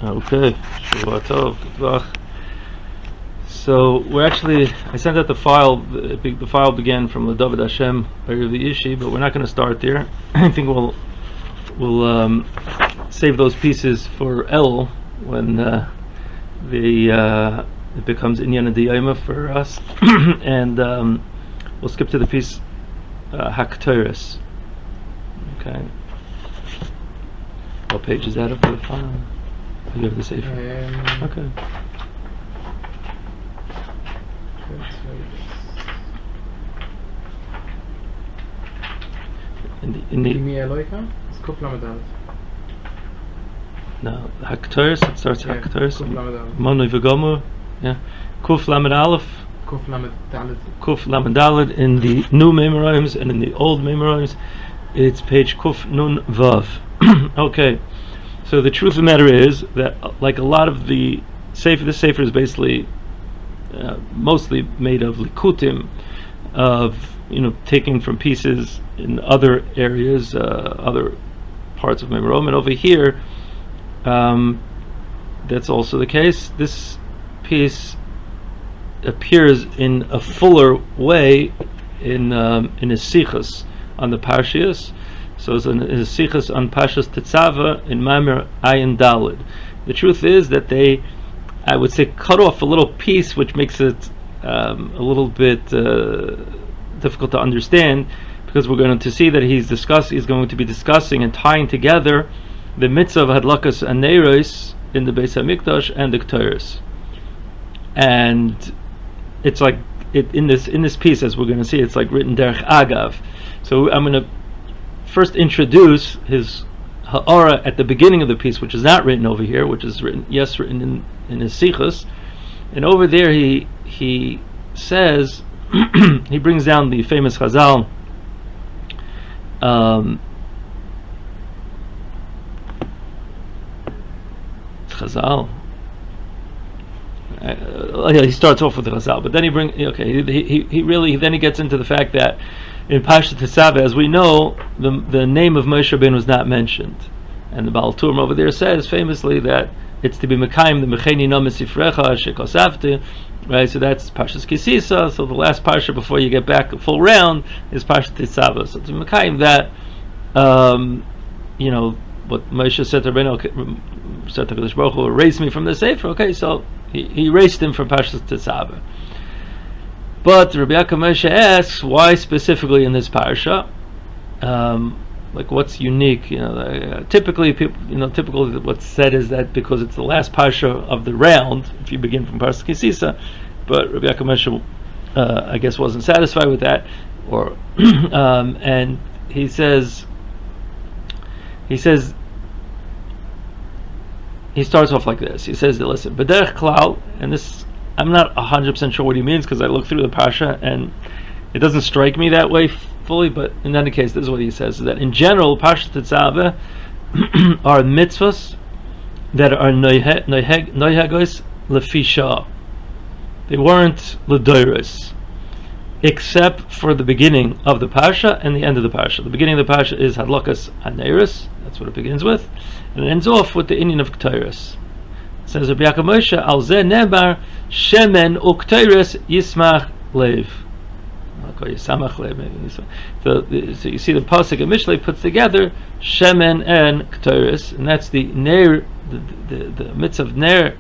Okay, Shavua Tov, Gavoha. So I sent out the file. The file began from the David Hashem Erev Ishi, but we're not going to start there. I think we'll save those pieces for El when it becomes Inyan Diyama for us, and we'll skip to the piece Hakteris. Okay. What page is that of the file? You have the Sefer. Okay. In the it's Kuf Lamed Aleph. No, Hakteris. It starts Hakteris. Kuf Lamed Aleph. Monoi v'Gomer. Yeah. Kuf Lamed Aleph. Kuf Lamed Dalet. Kuf Lamed Dalet in the new Memorims, and in the old Memorims it's page Kuf Nun Vav. Okay. So the truth of the matter is that, like a lot of the Sefer, this Sefer is basically mostly made of likutim, of taking from pieces in other areas, other parts of Marom, and over here, that's also the case. This piece appears in a fuller way in his sichos on the Parshias. So it's in his sichos on Pashas Tetzava in Maimer Ayin Dalid. The truth is that they, I would say, cut off a little piece, which makes it a little bit difficult to understand, because we're going to see that he's going to be discussing and tying together the mitzvah of Hadlakas and Neiros in the Beis HaMikdash and the Ketores. And it's like in this piece, as we're going to see, it's like written derech agav. So I'm going to first introduce his ha'ara at the beginning of the piece, which is not written over here, which is written in his sichos. And over there he says, he brings down the famous Chazal, he starts off with the Chazal, but then he gets into the fact that in Parshat Tetzaveh, as we know, the name of Moshe Rabbeinu was not mentioned, and the Baal Turim over there says famously that it's to be Mekayim the Mecheni Nom Sifrecha Shekosavti, right? So that's Parshas Kisisa. So the last parsha before you get back a full round is Parshat Tetzaveh. So to Mekayim that, what Moshe said to Rabbeinu, said to Kadosh Baruch Hu, erase me from the Sefer. Okay, so he erased him from Parshas Tetzaveh. But Rabbi Yaakov Moshe asks, why specifically in this parsha? Like, what's unique? Typically what's said is that because it's the last parsha of the round, if you begin from Parshat Kisisa, but Rabbi Yaakov Moshe, I guess, wasn't satisfied with that, or and he says he starts off like this. He says that, listen, b'derech klal, and this, I'm not 100% sure what he means, because I looked through the parsha and it doesn't strike me that way fully, but in any case, this is what he says, is that in general, Parshat Tetzaveh are mitzvahs that are noihagos lefisha. They weren't l'doros, except for the beginning of the parsha and the end of the parsha. The beginning of the parsha is Hadlakas Haneros, that's what it begins with, and it ends off with the Inyan of Ketores. It says Rabbi Yaakov Moshe, al zeh nebar shemen ukteres yismach lev. So you see the pasuk in Mishlei puts together shemen and Ketores, and that's the ner, the mitzvah of ner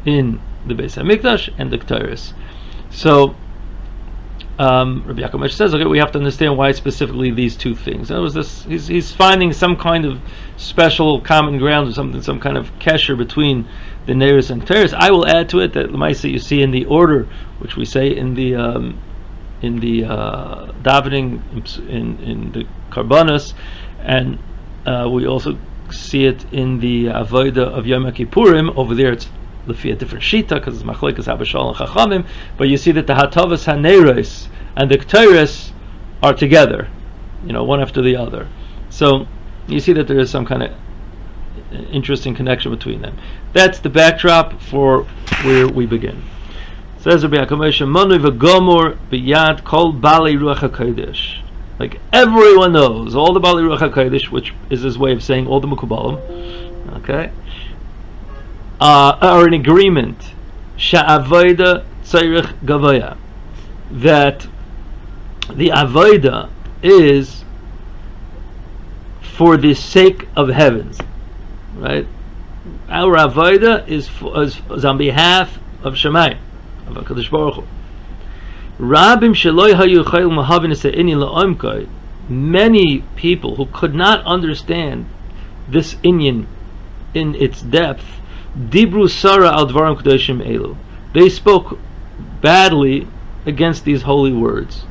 in the Beis HaMikdash and the Ketores. So Rabbi Yaakov Moshe says, okay, we have to understand why specifically these two things. And it was this, he's finding some kind of special common ground or something, some kind of kesher between the Neiros and Ketores. I will add to it that L'maisa you see in the order which we say in the davening in the Karbanos, and we also see it in the avodah of Yom Kippurim. Over there it's a different shita because it's machlekes habashal and chachamim, but you see that the hatavas haneros and the ketores are together, one after the other. So you see that there is some kind of interesting connection between them. That's the backdrop for where we begin. Says Rabbi Yaakov Moshe, Manu v'gomor b'yad kol bali ruach hakodesh. Like everyone knows, all the bali ruach hakodesh, which is his way of saying all the mukubalim. Okay. are in agreement, sha'avodah tzorech Gavoha, that the avodah is for the sake of heavens, right? Our avodah is on behalf of Shemai, of HaKadosh Baruch Hu. Rabim sheloi hayu chayil mahavin esa'ini la'omkoi. Many people who could not understand this inyan in its depth, dibru sara al dvarim kedoshim elu. They spoke badly against these holy words.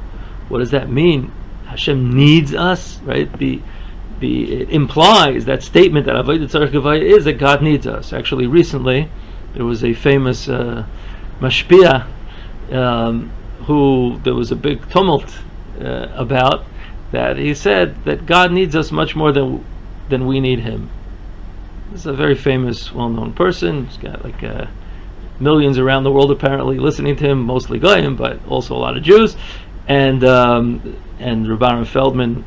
What does that mean? Hashem needs us, right? It implies, that statement that avodah tzorech Gavoha is that God needs us. Actually, recently there was a famous mashpia who there was a big tumult about, that he said that God needs us much more than we need Him. This is a very famous, well-known person. He's got like millions around the world apparently listening to him, mostly Goyim, but also a lot of Jews. And Rabbi Feldman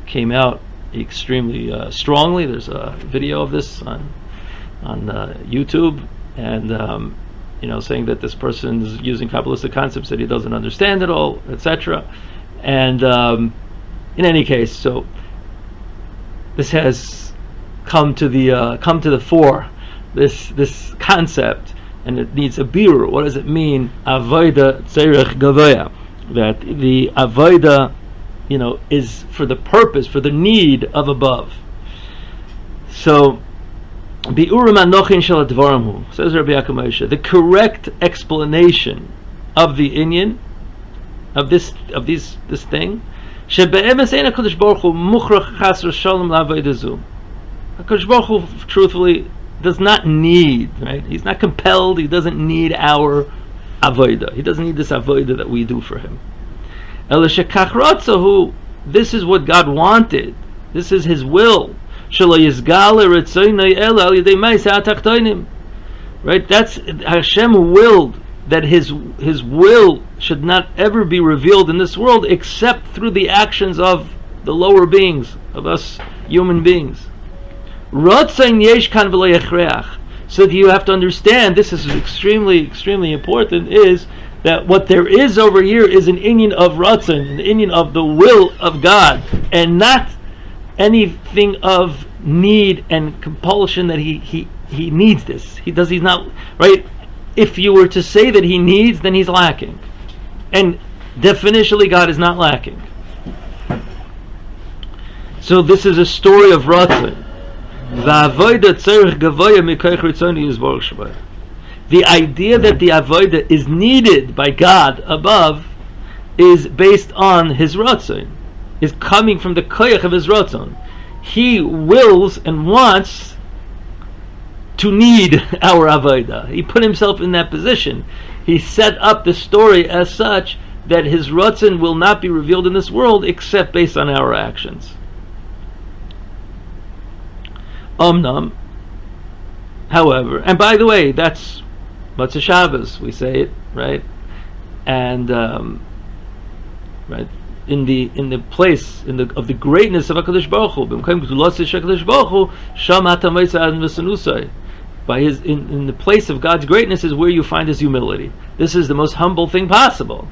came out extremely strongly. There's a video of this on YouTube, and saying that this person is using Kabbalistic concepts that he doesn't understand at all, etc. And in any case, so this has come to the fore, this concept, and it needs a birur. What does it mean, avodah tzorech Gavoha? That the avodah, is for the purpose, for the need of above. So, bi'urim anochin shel advarim hu, says Rabbi Yaakov Moshe, the correct explanation of the inyan of this thing, shebe'emes ein HaKadosh Baruch Hu muchrach chas v'shalom la'avodah zu. HaKadosh Baruch Hu, truthfully, does not need, right? He's not compelled. He doesn't need our avodah. He doesn't need this avodah that we do for him. Ela shekach ratzahu, this is what God wanted. This is His will. Shelo yizgale retzoynei ela al yedei ma'aseh hatachtonim. Right? That's Hashem willed that His will should not ever be revealed in this world except through the actions of the lower beings, of us human beings. Rotzain yesh kan v'lo yechreach. So you have to understand, this is extremely, extremely important, is that what there is over here is an inyan of ratzon, an inyan of the will of God, and not anything of need and compulsion that he needs this. He's not, right? If you were to say that He needs, then He's lacking. And definitionally God is not lacking. So this is a story of ratzon. The idea that the avodah is needed by God above is based on His ratzon, is coming from the koyach of His ratzon. He wills and wants to need our avodah. He put Himself in that position. He set up the story as such that His ratzon will not be revealed in this world except based on our actions. However, and by the way, that's Matzah Shabbos, we say it, right? And right in the place of the greatness of HaKadosh Baruch Hu, by in the place of God's greatness is where you find His humility. This is the most humble thing possible.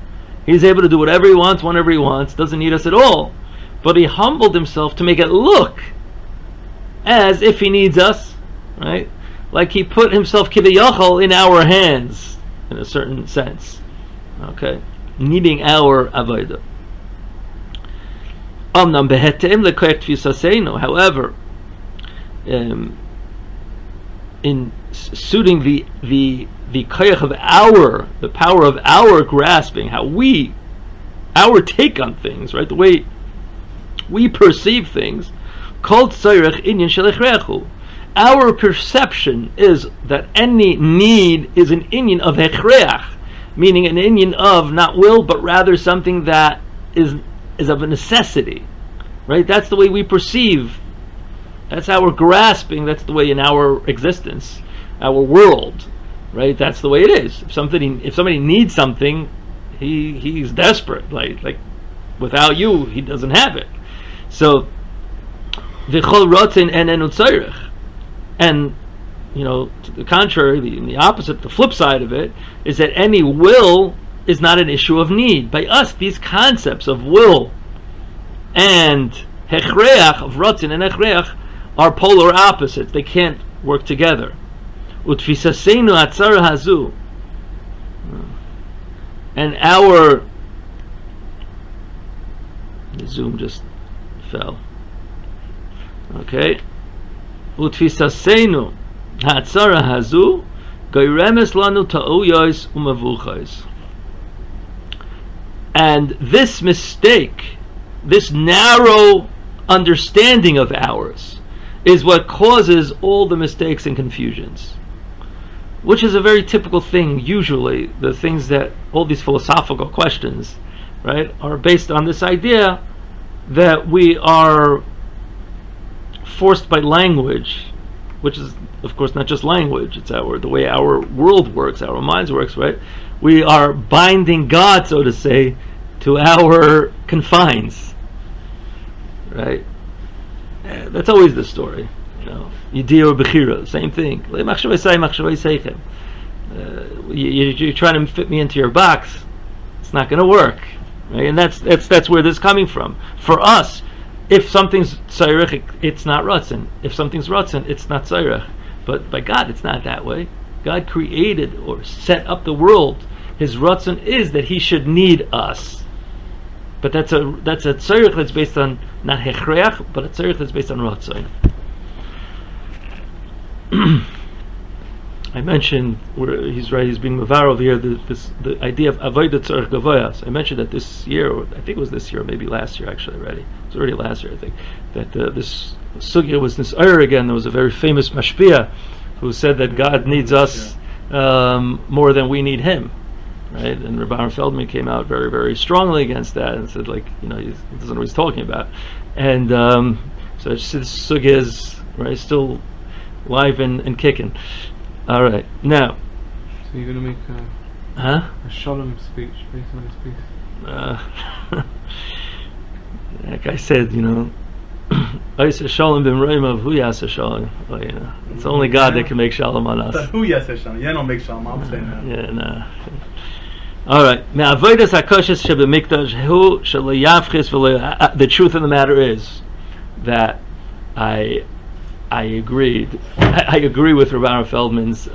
He's able to do whatever He wants, whenever He wants, doesn't need us at all. But He humbled Himself to make it look as if He needs us, right? Like He put Himself kiviyachol in our hands, in a certain sense, okay, needing our avodah. However, in suiting the koyach of the power of our grasping, our take on things, right, the way we perceive things, called tzorech inyan shel echrechu. Our perception is that any need is an inyan of hechreach, meaning an inyan of not will, but rather something that is of a necessity, right? That's the way we perceive. That's our grasping. That's the way in our existence, our world, right? That's the way it is. If somebody needs something, he's desperate. Like without you, he doesn't have it. So v'chol rotzen enenu tzorech, and to the contrary, the opposite, the flip side of it, is that any will is not an issue of need. By us, these concepts of will and hechreach, of ratzin and hechreach, are polar opposites. They can't work together. Utfisaseinu atzara hazu, and the Zoom just fell. Okay. Utfisaseinu hatzara hazu goyremes lanu ta'uyos umavuchos. And this mistake, this narrow understanding of ours, is what causes all the mistakes and confusions, which is a very typical thing. Usually the things that, all these philosophical questions, right, are based on this idea that we are forced by language, which is of course not just language, it's the way our world works, our minds works, right? We are binding God, so to say, to our confines, right? That's always the story, Yediyah or Bechira, same thing. You're trying to fit me into your box, it's not going to work, right? And that's where this is coming from. For us, if something's tzorech, it's not ratzin. If something's ratzin, it's not tzorech. But by God, it's not that way. God created or set up the world. His ratzin is that He should need us. But that's a tzorech that's based on not hechreach, but a tzorech that's based on ratzin. I mentioned where he's being mavar over here, the idea of avodah tzorech Gavoha. So I mentioned that this year, or I think it was this year, or maybe last year actually already. It was already last year, I think, that this sugya was this again. There was a very famous mashpia who said that God needs us more than we need Him, right? And Rabbi Feldman came out very, very strongly against that and said, he doesn't know what he's talking about. And so this sugya is still live and kicking. All right, now. So you're going to make a shalom speech based on his piece? Like I said, it's only God that can make shalom on us. Who yaseh shalom? You don't make shalom. I'm saying that. Yeah, no. All right. The truth of the matter is that I agree with Rabbi Feldman's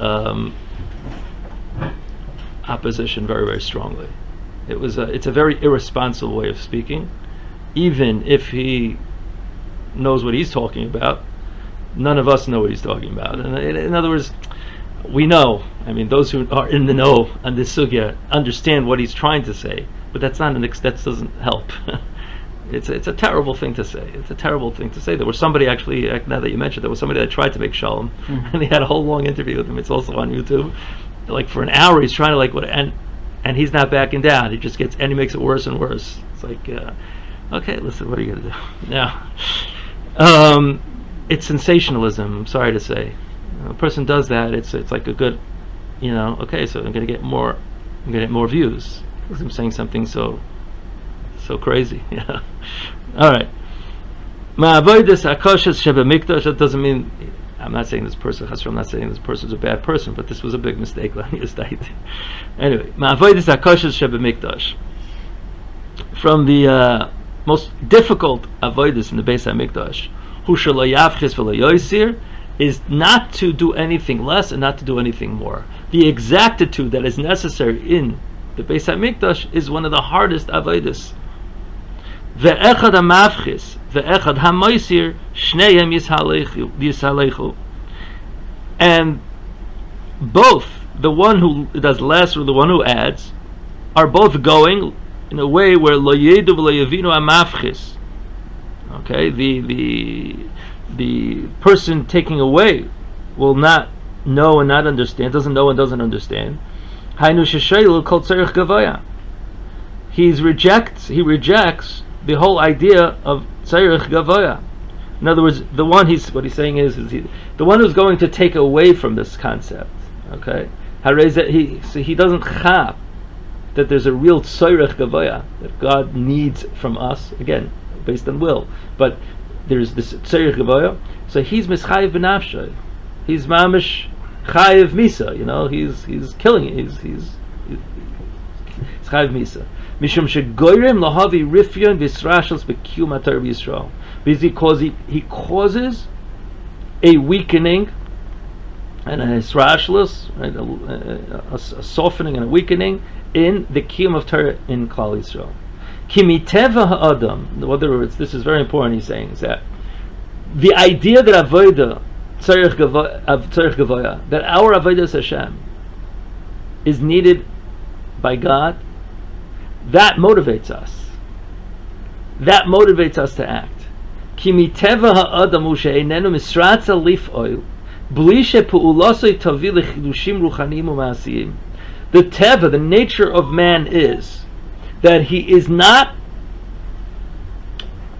opposition very, very strongly. It's a very irresponsible way of speaking. Even if he knows what he's talking about, none of us know what he's talking about. And in other words, we know. I mean, those who are in the know on this sugya understand what he's trying to say, but that doesn't help. It's a terrible thing to say. It's a terrible thing to say. There was somebody actually, now that you mentioned, there was somebody that tried to make shalom, and he had a whole long interview with him. It's also on YouTube. For an hour, he's trying to and he's not backing down. He just and he makes it worse and worse. It's okay, listen, what are you going to do? Now, it's sensationalism. I'm sorry to say, a person does that. It's like a good, okay, so I'm going to get more views because I'm saying something so crazy. Yeah. All right. That doesn't mean I'm not saying this person. I'm not saying this person's a bad person, but this was a big mistake. Anyway, from the most difficult avodas in the Beis Hamikdash, is not to do anything less and not to do anything more. The exactitude that is necessary in the Beis Hamikdash is one of the hardest avodas. Ve'echad hamavchis, ve'echad hamoisir, shneim yishalechu. And both, the one who does less or the one who adds, are both going in a way where lo yedu v'lo yevinu hamavchis. Okay, the person taking away will not know and not understand, doesn't know and doesn't understand. Hainu sheshaylu kol tzorech Gavoha. He rejects the whole idea of tzorech Gavoha. In other words, what he's saying is the one who's going to take away from this concept. Okay, he doesn't chap that there's a real tzorech Gavoha that God needs from us, again based on will, but there's this tzorech Gavoha. So he's mischayiv b'nafshay. he's mamish chayiv misa. You know, he's killing it. He's chayiv misa. Mishum shegoyrem lahavi rifyon v'israshos b'kiyum atar b'Yisrael. Because he causes a weakening and a hisrashlos, right, a softening and a weakening in the kiyum of Torah in Klal Yisrael. Kimiteva ha'adam. In other words, this is very important. He's saying is that the idea that avodah tzorech Gavoha, that our avodah Hashem is needed by God, that motivates us. That motivates us to act. Kimiteva ha'adam hu she'einenu misratza lif'oil bli she'pu'ulasoi tavi lechidushim ruchanim u'ma'asiyim. The teva, the nature of man is that he is not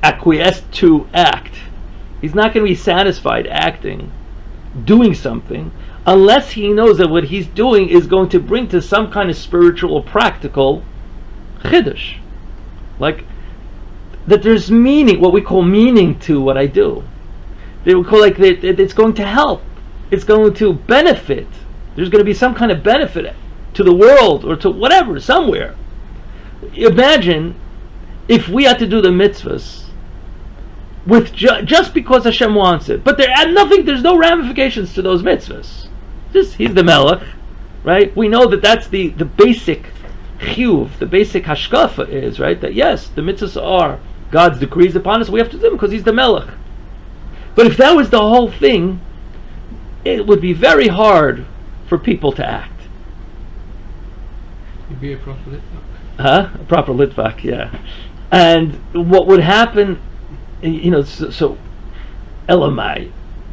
acquiesced to act. He's not going to be satisfied acting, doing something, unless he knows that what he's doing is going to bring to some kind of spiritual or practical chiddush. Like, that there's meaning, what we call meaning to what I do. They would call like it's going to help. It's going to benefit. There's going to be some kind of benefit to the world or to whatever, somewhere. Imagine if we had to do the mitzvahs with just because Hashem wants it, but there's no ramifications to those mitzvahs. Just he's the melech, right? We know that's the basic chiyuv, the basic hashkafa is, right, that yes, the mitzvahs are God's decrees upon us. We have to do them because he's the melech. But if that was the whole thing, it would be very hard for people to act. You'd be a proper litvak. A proper litvak, yeah. And what would happen, you know, so Elamai,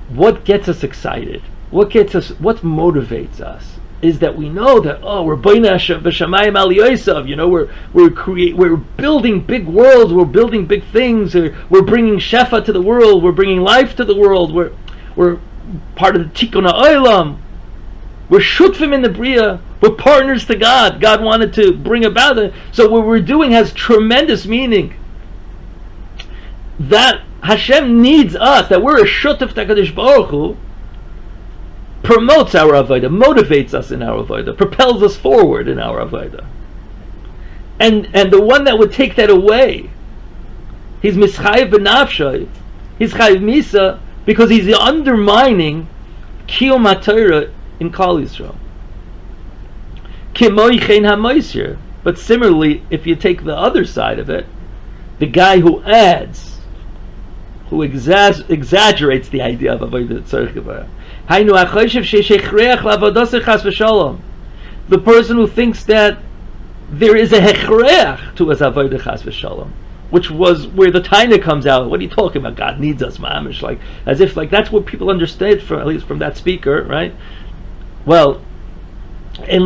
what gets us excited? What motivates us is that we know that we're Boina v'Shamayim Al Yosef. You know, we're building big worlds, we're building big things, we're bringing shefa to the world, we're bringing life to the world, we're part of the Tikkun HaOlam. We're shutfim in the Bria. We're partners to God. God wanted to bring about it. So what we're doing has tremendous meaning. That Hashem needs us, that we're a shutf to HaKadosh Baruch Hu, promotes our avodah, motivates us in our avodah, propels us forward in our avodah. And the one that would take that away, he's mischayev b'nafshay, he's chayev misa, because he's undermining kiyum HaTorah in Klal Yisrael. But similarly, if you take the other side of it, the guy who adds, who exaggerates the idea of avodah tzorech Gavoha, the person who thinks that there is a hechreach to his avodah chas v'shalom, which was where the Taina comes out. What are you talking about? God needs us, mamish, like as if like that's what people understand from, at least from that speaker, right? Well, there's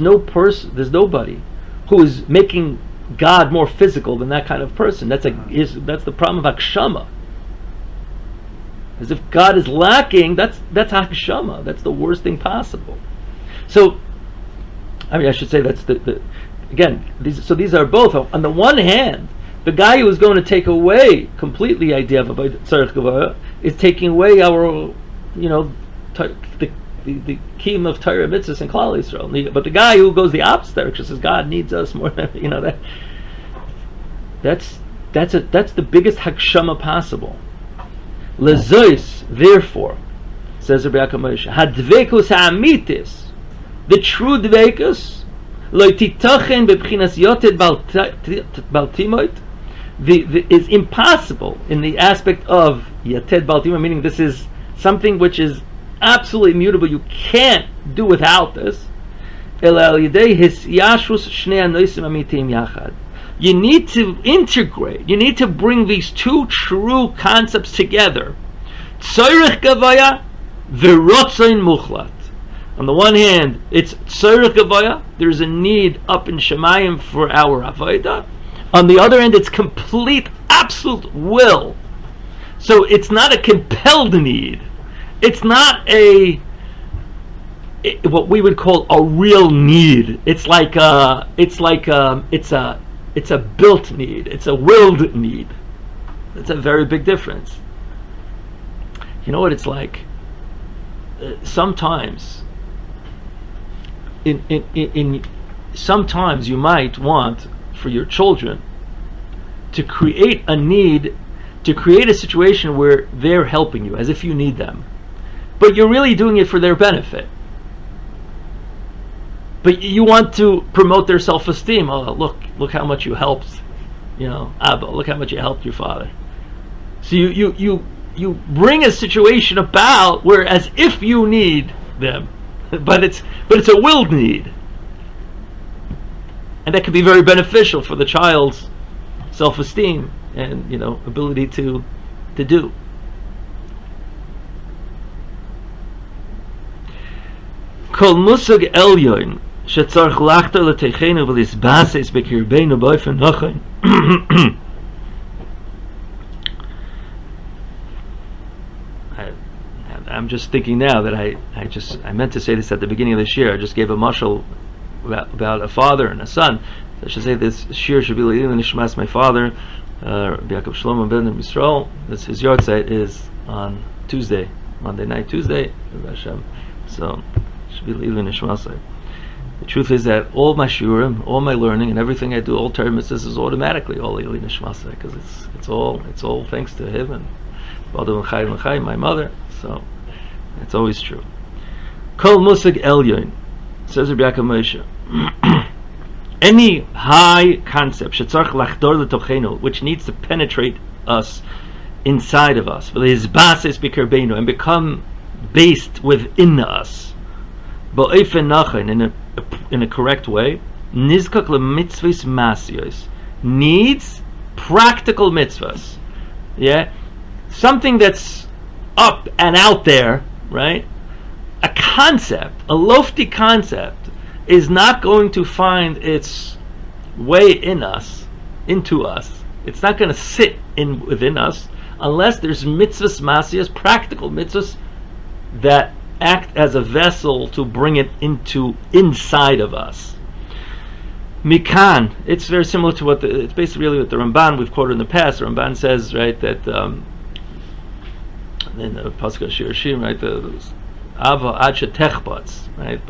no person, there's nobody who is making God more physical than that kind of person. That's the problem of akshama. As if God is lacking, that's akshama. That's the worst thing possible. So, I mean, I should say that's these are both. On the one hand, the guy who is going to take away completely the idea of tzorech Gavoha is taking away our, the kiyum of Torah mitzvahs and Klal Yisrael. But the guy who goes the opposite direction says God needs us more. That's the biggest hakshama possible. Lezois, therefore, says Rabbi Yaakov Moshe, hadvekus ha'amitis, the true dvekus, lo titachen bebchinas yoted baltimoit, is impossible in the aspect of yated baltimoit, meaning this is something which is absolutely immutable. You can't do without this. You need to integrate. You need to bring these two true concepts together. Tzorech Gavoha, v'rotzain muchlat. On the one hand, it's tzorech Gavoha. There's a need up in Shemayim for our avodah. On the other hand, it's complete, absolute will. So it's not a compelled need. It's not what we would call a real need. It's a built need. It's a willed need. That's a very big difference. You know what it's like? Sometimes, sometimes you might want for your children to create a need, to create a situation where they're helping you, as if you need them, but you're really doing it for their benefit. But you want to promote their self-esteem. Oh, look how much you helped, Abba. Look how much you helped your father. So you bring a situation about where as if you need them, but it's a willed need, and that can be very beneficial for the child's self-esteem and ability to do. Kol musag elyon shetzarch lachtar letechenu v'lisbases bekirbeinu b'ofen nochen. I'm just thinking now that I meant to say this at the beginning of this year. I just gave a mashal about a father and a son. I should say this shir should be Le'ilin Nishmas, my father, Rabbi Yaakov Shlomo ben Yisrael. His yahrzeit is on Tuesday, Monday night, Tuesday, so it should be Le'ilin Nishmas. The truth is that all my shiurim, all my learning, and everything I do, all Torah mitzvahs, is automatically all Le'ilin Nishmas, because it's all thanks to him and my mother. So it's always true. Kol musag elyon, says Rabbi Yaakov Moshe. Any high concept, shetzarch lachdor letochenu, which needs to penetrate us, inside of us, and become based within us, in a correct way, nizkak lemitzvos masiyos, needs practical mitzvahs. Yeah, something that's up and out there, right? A concept, a lofty concept, is not going to find its way into us. It's not going to sit within us unless there's mitzvahs masiyas, practical mitzvahs that act as a vessel to bring it inside of us. Mikan, it's very similar to it's basically really what the Ramban we've quoted in the past. The Ramban says, right, that in the Pasuk Shir Shim, right, Ava ad shetechbats, right?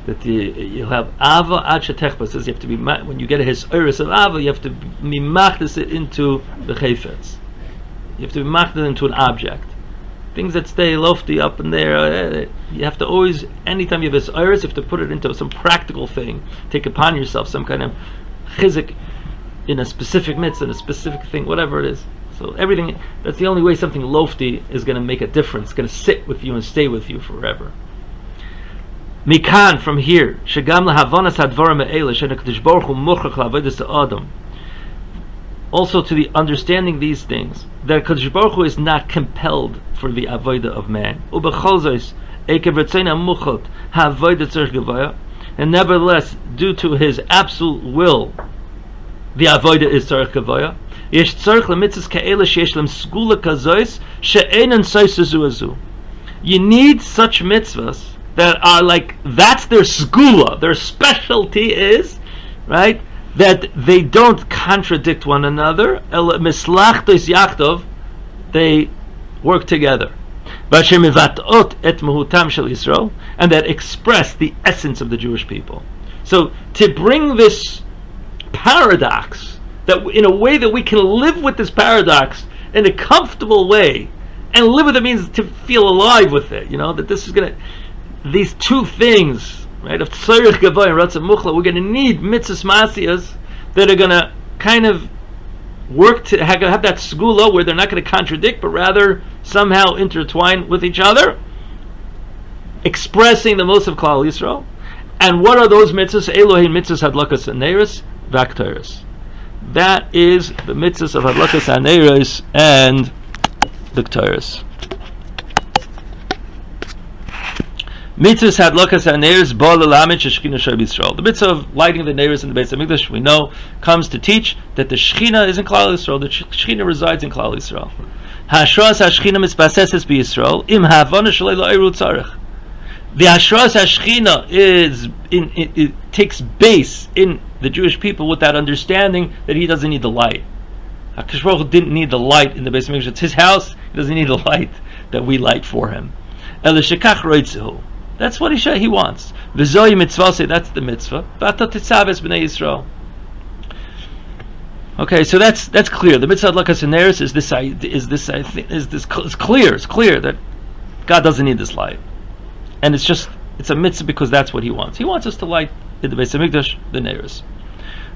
That you have Ava ad shetechbats. Says you have to be, when you get his iris of Ava, you have to be machdes it into the chayfetz. You have to be machdes into an object. Things that stay lofty up in there, you have to always, anytime you have his iris, you have to put it into some practical thing. Take upon yourself some kind of chizik in a specific mitzvah, in a specific thing, whatever it is. So everything, that's the only way something lofty is going to make a difference. It's going to sit with you and stay with you forever. Mikan, from here, shegam lahavanas hadvarim me'ele shenakadosh baruch hu muchach la'avodas ha'adam. Also to the understanding these things, that Kadosh Baruch Hu is not compelled for the avodah of man. Ubechol zos ekev retzena muchot ha'avodah tzorech Gavoha, and nevertheless, due to his absolute will, the avodah is tzorech Gavoha. Yesh tzorech lemitzvos ka'ela sheyesh lem skula kazos she'enan soisazu azu. You need such mitzvahs that are like, that's their skula, their specialty is, right, that they don't contradict one another. Mislachtos yachtov, they work together. And that express the essence of the Jewish people. So to bring this paradox, that in a way that we can live with this paradox in a comfortable way, and live with it means to feel alive with it, that this is going to, these two things, right, of tzorech Gavoha and ratzon muchla, we're going to need mitzvahs masiyas that are going to kind of work to have that segula where they're not going to contradict, but rather somehow intertwine with each other, expressing the most of Klal Yisrael. And what are those mitzvahs? Elohim mitzvahs hadlakas haneros v'aktoros. That is the mitzvahs of hadlakas haneros and the Torahs. Mitzvahs hadlakas haneros ba l'lamed sheshchina shel Yisrael. The mitzvah of lighting the neiros in the Beis Hamikdash, we know, comes to teach that the Shechina is in Klal Yisrael. The Shechina resides in Klal Yisrael. Hashras hashchina mispaseses b'Yisrael im havana shalei lo'eru tzorech. The Hashras hashchina it takes base in the Jewish people with that understanding that he doesn't need the light. HaKadosh Baruch Hu didn't need the light in the Beis Hamikdash. It's His house. He doesn't need the light that we light for Him. Ela shekach roitzehu. That's what he wants. V'zoyi mitzvah, that's the mitzvah. V'ata titzaves b'nei Yisrael. Okay, so that's clear. The mitzvah adlakas haneros is clear. It's clear that God doesn't need this light, and it's a mitzvah because that's what He wants. He wants us to light in the Beis Hamikdash the neros.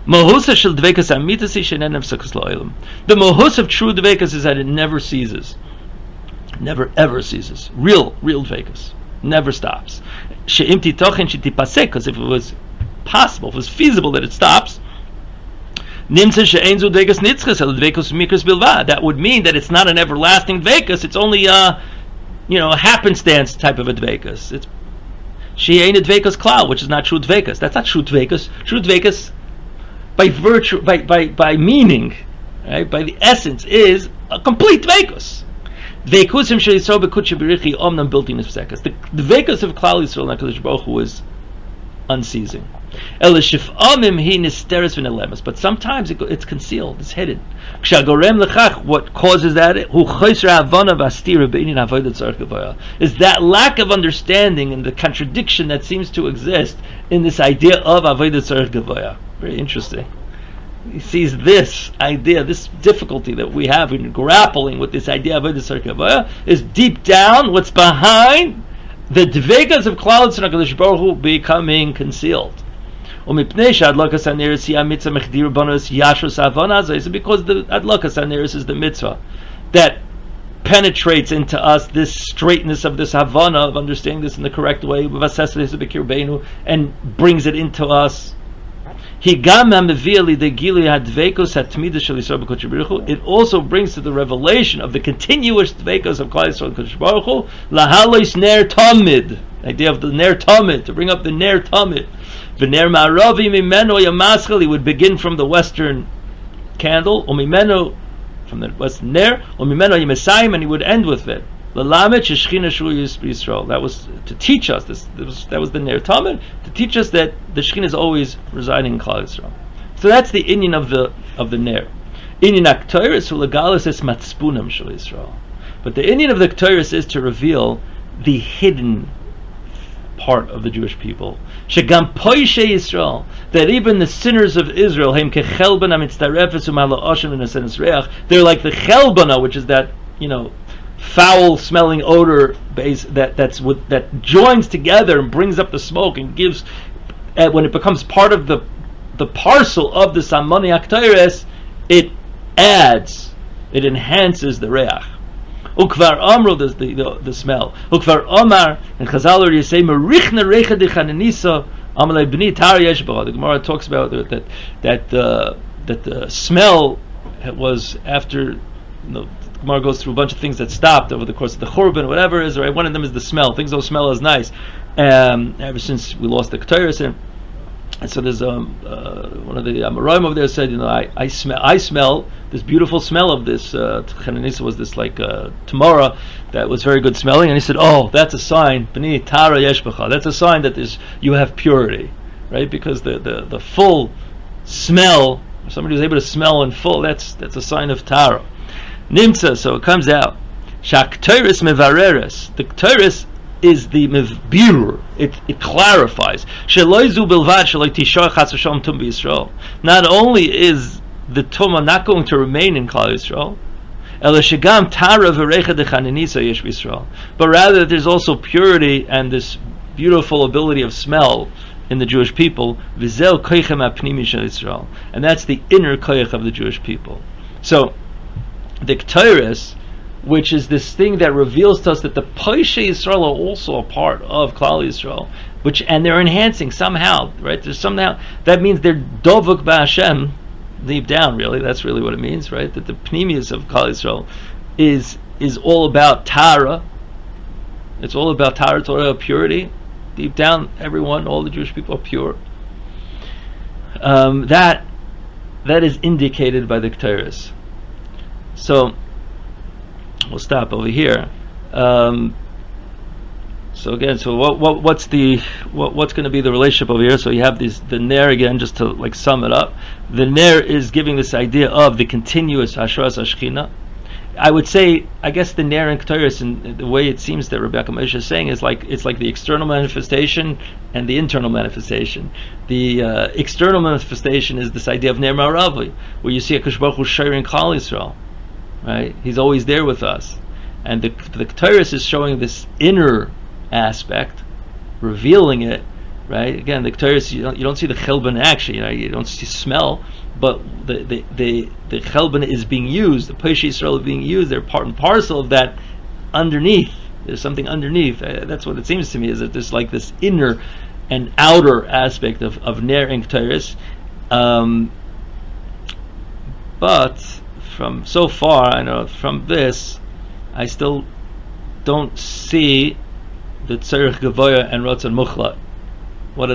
Mohusa shel dvekas amitasi she'enein nefsakas la'olam. The mohus of true dvekas is that it never ceases, never ever ceases. Real dvekas never stops. She'im titochen she'tipasek, because if it was possible, if it was feasible that it stops, that would mean that it's not an everlasting dvekas. It's only a happenstance type of a dvekas. It's she ain't a dvekas klal, which is not true dvekas. That's not true dvekas. True dvekas, by virtue, by meaning, right, by the essence, is a complete dvekas. Dvekusim she'yisrael b'kutche b'richi omnam built-in nefsekas. The dvekas of Klal Yisrael and HaKadosh Baruch Hu is unceasing. But sometimes it's concealed, it's hidden. What causes that is that lack of understanding and the contradiction that seems to exist in this idea of avodah tzorech gavoha. Very interesting. He sees this idea, this difficulty that we have in grappling with this idea of avodah tzorech gavoha is deep down what's behind the dvekas of Klal Yisrael and HaKadosh Baruch Hu becoming concealed. Because the adlakas haneros is the mitzvah that penetrates into us this straightness of this havana of understanding this in the correct way, and brings it into us. It also brings to the revelation of the continuous dvekas of Klal Yisrael and Kodesh Baruch Hu, lahalois ner tamid, idea of the ner tamid, to bring up the ner tamid. V'ner ma'aravi mimeno yamaschel, he would begin from the western candle, umimeno, from the western ner, umimeno yemesayim, and he would end with it. L'lamet sheshchina shu Yisrael. That was to teach us. That was the ner tamid, to teach us that the Shekhinah is always residing in Klal Yisrael. So that's the inyan of the ner. Inyan aktoris ulegalis es matspunam shel Yisrael. But the inyan of the aktoris is to reveal the hidden part of the Jewish people. Shegam poishe Yisrael, that even the sinners of Israel, they're like the chelbana, which is that foul-smelling odor base that joins together and brings up the smoke and gives, when it becomes part of the parcel of the Samani Aktaires, it enhances the reach. Ukvar amro, the smell. Ukvar omar, and Chazal already say, Merichna recha de chananisa, amalei b'ni tar yesh b'cha. The Gemara talks about that the smell was after. The Gemara goes through a bunch of things that stopped over the course of the Churban, whatever it is, right? One of them is the smell. Things don't smell as nice. Ever since we lost the Ketores, and so there's one of the Marom over there said, I smell this beautiful smell of this. Chananisa was this like tamara that was very good smelling, and he said, oh, that's a sign. B'ni tara yesh b'cha. That's a sign that you have purity, right? Because the full smell, somebody who's able to smell in full, that's a sign of tara. Nimtza, so it comes out. Shakteris mevareres. The Ketores is the mevbirur. It clarifies. Sheloizu bilvad sheloi tishar chas v'shalom tum b'Yisrael. Not only is the Tumah not going to remain in Klal Yisrael, ela shegam tara v'recha dechananisa yesh b'Yisrael, but rather there's also purity and this beautiful ability of smell in the Jewish people. V'zel koichem apnimi shel Yisrael, and that's the inner koich of the Jewish people. So the Ketores, which is this thing that reveals to us that the Poishe Yisrael are also a part of Klal Yisrael, and they're enhancing somehow, right? There's somehow that means they're dovuk b'Hashem deep down. Really, that's really what it means, right? That the pnimius of Klal Yisrael is all about Tara. It's all about Tara. It's all about purity. Deep down, all the Jewish people are pure. That is indicated by the Ketores. So we'll stop over here. So again, so what's going to be the relationship over here? So you have the ner again, just to like sum it up. The ner is giving this idea of the continuous hashras hashchina. I would say, I guess the ner and Ketores, and the way it seems that Rebecca Moshe is saying, is like it's like the external manifestation and the internal manifestation. The external manifestation is this idea of ner ma'aravi, where you see HaKadosh Baruch Hu sharing Klal Yisrael, right? He's always there with us, and the Ketores is showing this inner aspect, revealing it, right? Again, the Ketores, you don't see the chelban action, you don't see smell, but the chelban is being used, the Pesha Yisrael is being used. They're part and parcel of that underneath. There's something underneath. That's what it seems to me, is that there's like this inner and outer aspect of ner and Ketores. But from so far, I know from this, I still don't see the tzorech Gavoha and Ratzon Muchlat. What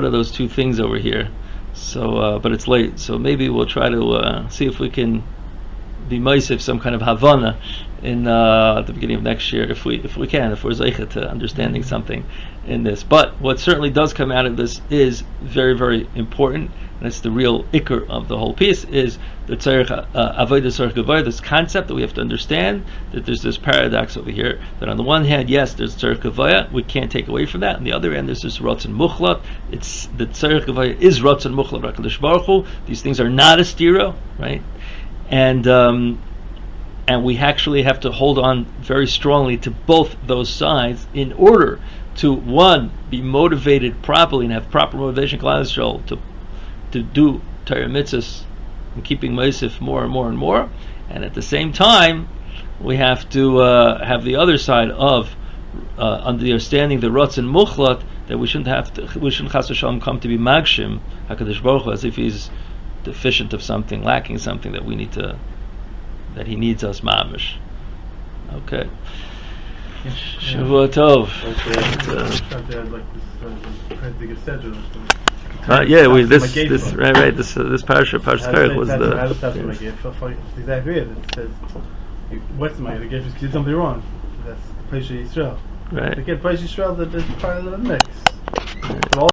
are those two things over here? So, but it's late, so maybe we'll try to see if we can be meisif some kind of havana in at the beginning of next year, if we can, if we're zeicha to understanding something in this. But what certainly does come out of this is very, very important, and it's the real ikr of the whole piece, is the tzorech avodah tzorech Gavoha, this concept that we have to understand, that there's this paradox over here, that on the one hand, yes, there's tzorech Gavoha, we can't take away from that. On the other hand, there's this Ratzon Muchlat. It's the tzorech Gavoha is Ratzon Muchlat HaKadosh Baruch Hu. These things are not a stira, right? And we actually have to hold on very strongly to both those sides in order to, one, be motivated properly and have proper motivation, Klal Yisrael, to do Torah mitzvahs and keeping Meisif more and more and more, and at the same time we have to have the other side of understanding the Ratzon Muchlat, that we shouldn't Chas v'Shalom come to be Magshim HaKadosh Baruch Hu as if he's deficient of something, lacking something, that we need to, that he needs us mamish. Okay. Shavua Tov. This parasha Perek was the. Exactly it. It says, "What's my gift? If you did something wrong, that's the Pesha Yisrael." Right. To get Pesha Yisrael, that is part of the mix. Right.